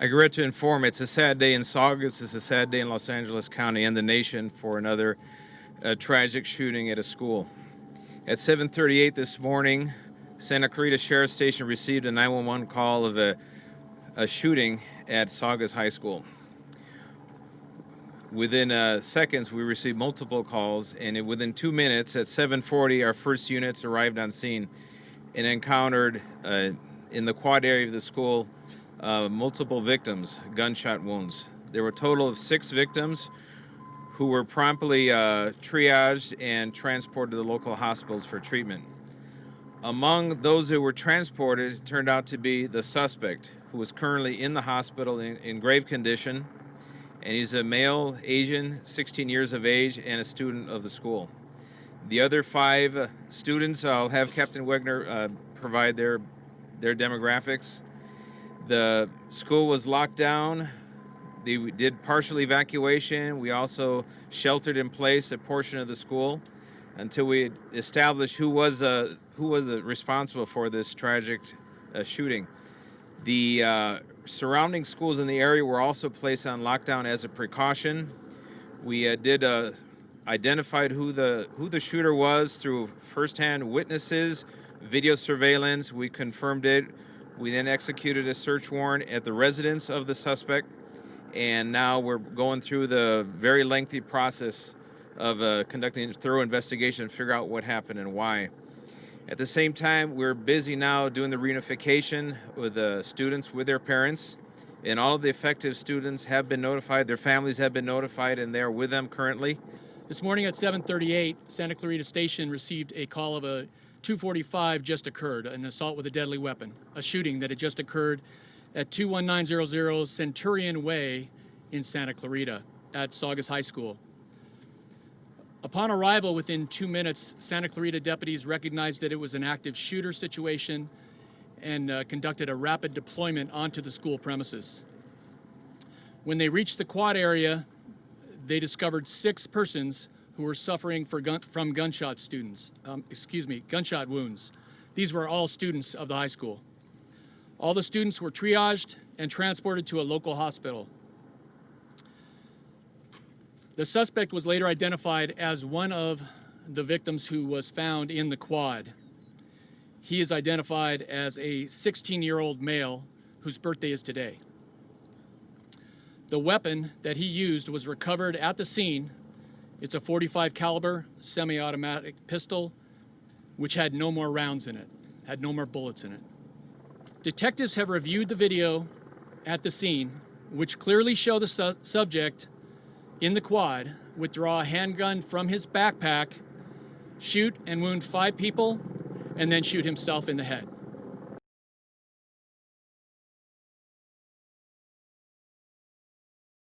I regret to inform it's a sad day in Saugus, it's a sad day in Los Angeles County and the nation for another tragic shooting at a school. At 7:38 this morning, Santa Clarita Sheriff's Station received a 911 call of a shooting at Saugus High School. Within seconds, we received multiple calls, and within 2 minutes, at 7:40, our first units arrived on scene and encountered in the quad area of the school multiple victims, gunshot wounds. There were a total of 6 victims who were promptly triaged and transported to the local hospitals for treatment. Among those who were transported, it turned out to be the suspect, who was currently in the hospital in grave condition, and he's a male, Asian, 16 years of age, and a student of the school. The other 5 students, I'll have Captain Wegner provide their demographics. The school was locked down. They did partial evacuation. We also sheltered in place a portion of the school until we established who was responsible for this tragic shooting. The surrounding schools in the area were also placed on lockdown as a precaution. We did identified who the shooter was through firsthand witnesses, video surveillance. We confirmed it. We then executed a search warrant at the residence of the suspect, and now we're going through the very lengthy process of conducting a thorough investigation to figure out what happened and why. At the same time, we're busy now doing the reunification with the students with their parents, and all of the affected students have been notified, their families have been notified, and they're with them currently. This morning at 7:38, Santa Clarita Station received a call of a 245 just occurred, an assault with a deadly weapon, a shooting that had just occurred at 21900 Centurion Way in Santa Clarita at Saugus High School. Upon arrival within 2 minutes, Santa Clarita deputies recognized that it was an active shooter situation and conducted a rapid deployment onto the school premises. When they reached the quad area, they discovered 6 persons who were suffering from gunshot wounds. These were all students of the high school. All the students were triaged and transported to a local hospital. The suspect was later identified as one of the victims who was found in the quad. He is identified as a 16-year-old male whose birthday is today. The weapon that he used was recovered at the scene. It's a .45 caliber semi-automatic pistol, which had no more rounds in it, had no more bullets in it. Detectives have reviewed the video at the scene, which clearly show the subject in the quad withdraw a handgun from his backpack, shoot and wound 5 people, and then shoot himself in the head.